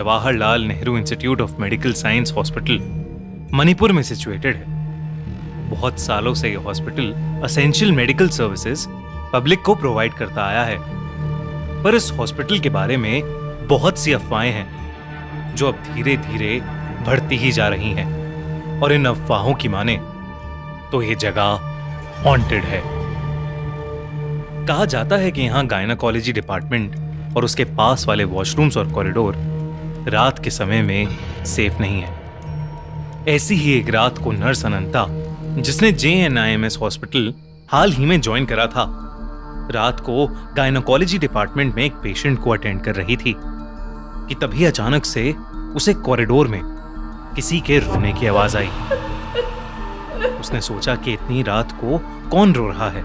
Jawaharlal Nehru institute of medical science hospital Manipur में situated है। बहुत सालों से यह hospital essential medical services public को प्रोवाइड करता आया है। पर इस हॉस्पिटल के बारे में बहुत सी अफवाहें हैं जो अब धीरे धीरे बढ़ती ही जा रही हैं। और इन अफवाहों की माने तो ये जगह हॉन्टेड है। कहा जाता है कि यहाँ गायनाकोलॉजी डिपार्टमेंट और उसके पास वाले वॉशरूम्स और कॉरिडोर रात के समय में सेफ नहीं है। ऐसी ही एक रात को नर्स अनंता, जिसने JNIMS हॉस्पिटल हाल ही में ज्वाइन करा था, रात को गायनाकोलॉजी डिपार्टमेंट में एक पेशेंट को अटेंड कर रही थी कि तभी अचानक से उसे कॉरिडोर में किसी के रोने की आवाज आई। उसने सोचा कि इतनी रात को कौन रो रहा है,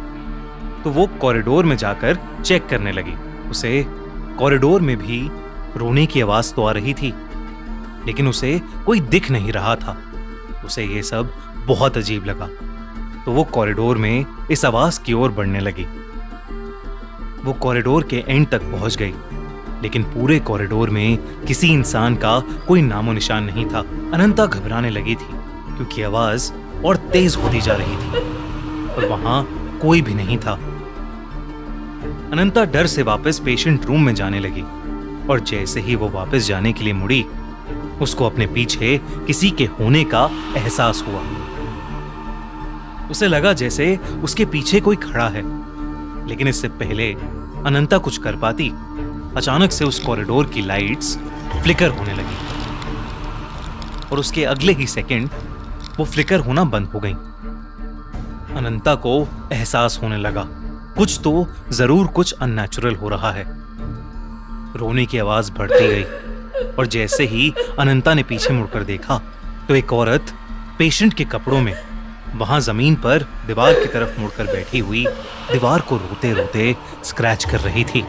तो वो कॉरिडोर में जाकर चेक करने लगी। उसे कॉरिडोर में भी रोने की आवाज तो आ रही थी, लेकिन उसे कोई दिख नहीं रहा था। उसे ये सब बहुत अजीब लगा, तो वो कॉरिडोर में इस आवाज की ओर बढ़ने लगी। वो कॉरिडोर के एंड तक पहुंच गई, लेकिन पूरे कॉरिडोर में किसी इंसान का कोई नामो निशान नहीं था। अनंता घबराने लगी थी क्योंकि आवाज और तेज होती जा रही थी और वहां कोई भी नहीं था। अनंता डर से वापस पेशेंट रूम में जाने लगी और जैसे ही वो वापस जाने के लिए मुड़ी, उसको अपने पीछे किसी के होने का एहसास हुआ। उसे लगा जैसे उसके पीछे कोई खड़ा है, लेकिन इससे पहले अनंता कुछ कर पाती, अचानक से उस कॉरिडोर की लाइट्स फ्लिकर होने लगी और उसके अगले ही सेकंड वो फ्लिकर होना बंद हो गई। अनंता को एहसास होने लगा कुछ तो जरूर कुछ अननेचुरल हो रहा है। रोने की आवाज बढ़ती गई और जैसे ही अनंता ने पीछे मुड़कर देखा तो एक औरत पेशेंट के कपड़ों में वहां जमीन पर दीवार की तरफ मुड़कर बैठी हुई दीवार को रोते रोते स्क्रैच कर रही थी।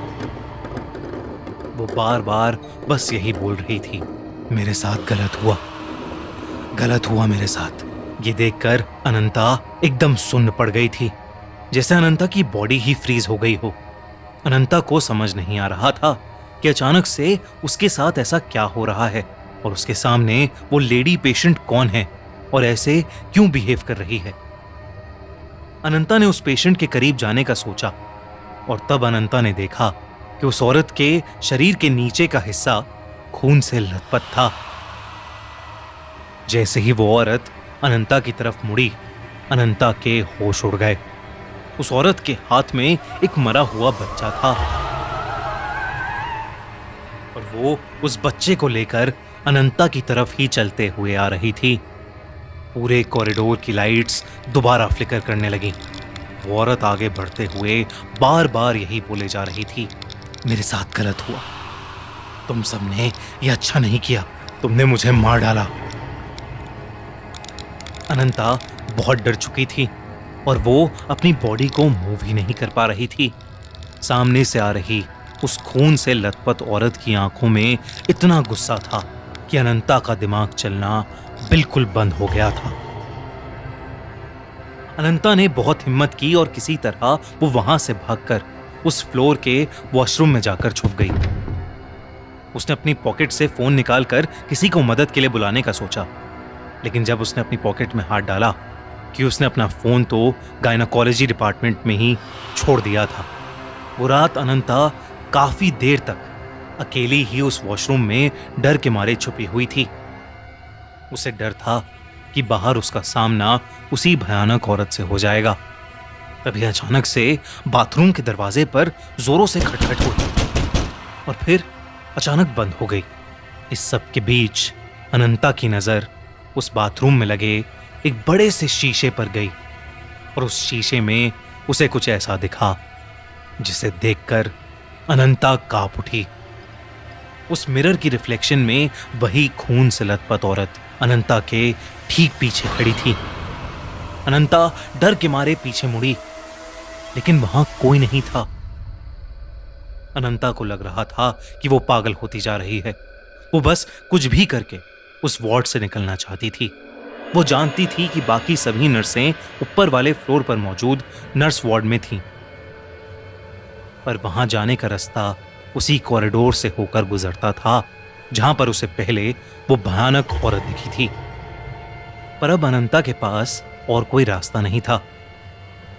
वो बार बार बस यही बोल रही थी, मेरे साथ गलत हुआ मेरे साथ। ये देखकर अनंता एकदम सुन्न पड़ गई थी, जैसे अनंता की बॉडी ही फ्रीज हो गई हो। अनंता को समझ नहीं आ रहा था कि अचानक से उसके साथ ऐसा क्या हो रहा है और उसके सामने वो लेडी पेशेंट कौन है और ऐसे क्यों बिहेव कर रही है। अनंता ने उस पेशेंट के करीब जाने का सोचा और तब अनंता ने देखा कि उस औरत के शरीर के नीचे का हिस्सा खून से लथपथ था। जैसे ही वो औरत अनंता की तरफ मुड़ी, अनंता के होश उड़ गए। उस औरत के हाथ में एक मरा हुआ बच्चा था और वो उस बच्चे को लेकर अनंता की तरफ ही चलते हुए आ रही थी। पूरे कॉरिडोर की लाइट्स दोबारा फ्लिकर करने लगी। वो औरत आगे बढ़ते हुए बार बार यही बोले जा रही थी, मेरे साथ गलत हुआ, तुम सबने ये अच्छा नहीं किया, तुमने मुझे मार डाला। अनंता बहुत डर चुकी थी और वो अपनी बॉडी को मूव ही नहीं कर पा रही थी। सामने से आ रही उस खून से लथपथ औरत की आंखों में इतना गुस्सा था कि अनंता का दिमाग चलना बिल्कुल बंद हो गया था। अनंता ने बहुत हिम्मत की और किसी तरह वो वहां से भागकर उस फ्लोर के वॉशरूम में जाकर छुप गई। उसने अपनी पॉकेट से फोन निकालकर किसी को मदद के लिए बुलाने का सोचा, लेकिन जब उसने अपनी पॉकेट में हाथ डाला कि उसने अपना फोन तो गायनाकोलॉजी डिपार्टमेंट में ही छोड़ दिया था। वो रात अनंता काफी देर तक अकेली ही उस वॉशरूम में डर के मारे छुपी हुई थी। उसे डर था कि बाहर उसका सामना उसी भयानक औरत से हो जाएगा। तभी अचानक से बाथरूम के दरवाजे पर जोरों से खटखट हुई और फिर अचानक बंद हो गई। इस सब के बीच अनंता की नजर उस बाथरूम में लगे एक बड़े से शीशे पर गई और उस शीशे में उसे कुछ ऐसा दिखा जिसे देखकर अनंता कांप उठी। उस मिरर की रिफ्लेक्शन में वही खून से लथपथ औरत अनंता के ठीक पीछे खड़ी थी। अनंता डर के मारे पीछे मुड़ी, लेकिन वहां कोई नहीं था। अनंता को लग रहा था कि वो पागल होती जा रही है। वो बस कुछ भी करके उस वार्ड से निकलना चाहती थी। वो जानती थी कि बाकी सभी नर्सें ऊपर वाले फ्लोर पर मौजूद नर्स वार्ड में थीं, पर वहां जाने का रास्ता उसी कॉरिडोर से होकर गुजरता था जहां पर उसे पहले वो भयानक औरत दिखी थी। पर अब अनंता के पास और कोई रास्ता नहीं था।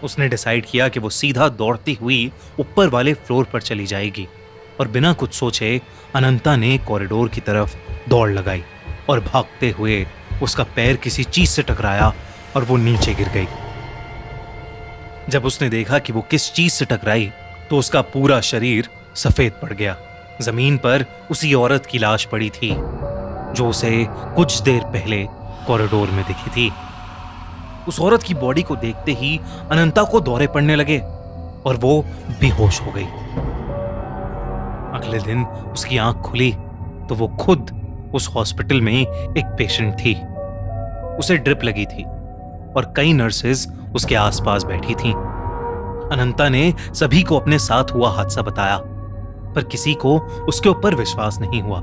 उसने डिसाइड किया कि वो सीधा दौड़ती हुई ऊपर वाले फ्लोर पर चली जाएगी, और बिना कुछ सोचे अनंता ने कॉरिडोर की तरफ दौड़ लगाई और भागते हुए उसका पैर किसी चीज से टकराया और वो नीचे गिर गई। जब उसने देखा कि वो किस चीज से टकराई तो उसका पूरा शरीर सफेद पड़ गया। जमीन पर उसी औरत की लाश पड़ी थी जो उसे कुछ देर पहले कॉरिडोर में दिखी थी। उस औरत की बॉडी को देखते ही अनंता को दौरे पड़ने लगे और वो बेहोश हो गई। अगले दिन उसकी आंख खुली तो वो खुद उस हॉस्पिटल में एक पेशेंट थी। उसे ड्रिप लगी थी और कई नर्सेज उसके आसपास बैठी थीं। अनंता ने सभी को अपने साथ हुआ हादसा बताया, पर किसी को उसके ऊपर विश्वास नहीं हुआ।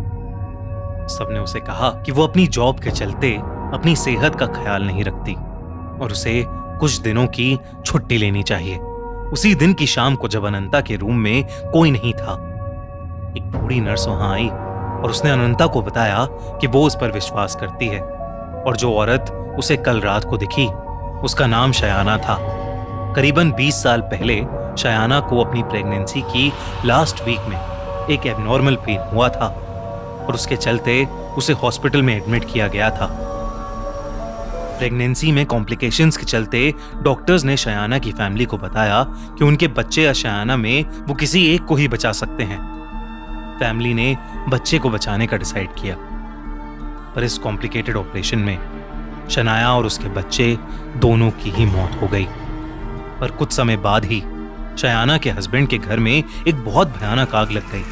सबने उसे कहा कि वो अपनी जॉब के चलते अपनी सेहत का ख्याल नहीं रखती और उसे कुछ दिनों की छुट्टी लेनी चाहिए। उसी दिन की शाम को जब अनंता के रूम में कोई नहीं था, एक बूढ़ी नर्स वहां आई और उसने अनंता को बताया कि वो उस पर विश्वास करती है और जो औरत उसे कल रात को दिखी उसका नाम शयाना था। करीबन 20 साल पहले शयाना को अपनी प्रेगनेंसी की लास्ट वीक में एक एबनॉर्मल पेन हुआ था और उसके चलते उसे हॉस्पिटल में एडमिट किया गया था। प्रेगनेंसी में कॉम्प्लिकेशंस के चलते डॉक्टर्स ने शयाना की फैमिली को बताया कि उनके बच्चे या शयाना में वो किसी एक को ही बचा सकते हैं। फैमिली ने बच्चे को बचाने का डिसाइड किया, पर इस कॉम्प्लिकेटेड ऑपरेशन में शनाया और उसके बच्चे दोनों की ही मौत हो गई। पर कुछ समय बाद ही शयाना के हस्बैंड के घर में एक बहुत भयानक आग लग गई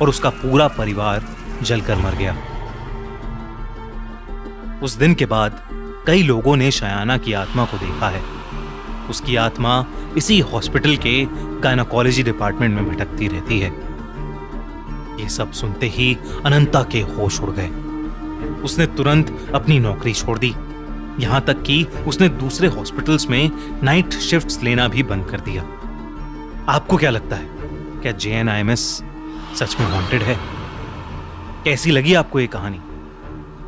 और उसका पूरा परिवार जलकर मर गया। उस दिन के बाद कई लोगों ने शयाना की आत्मा को देखा है। उसकी आत्मा इसी हॉस्पिटल के गायनेकोलॉजी डिपार्टमेंट में भटकती रहती है। ये सब सुनते ही अनंता के होश उड़ गए। उसने तुरंत अपनी नौकरी छोड़ दी, यहां तक कि उसने दूसरे हॉस्पिटल्स में नाइट शिफ्ट्स लेना भी बंद कर दिया। आपको क्या लगता है, क्या JNIMS सच में हॉन्टेड है? कैसी लगी आपको ये कहानी?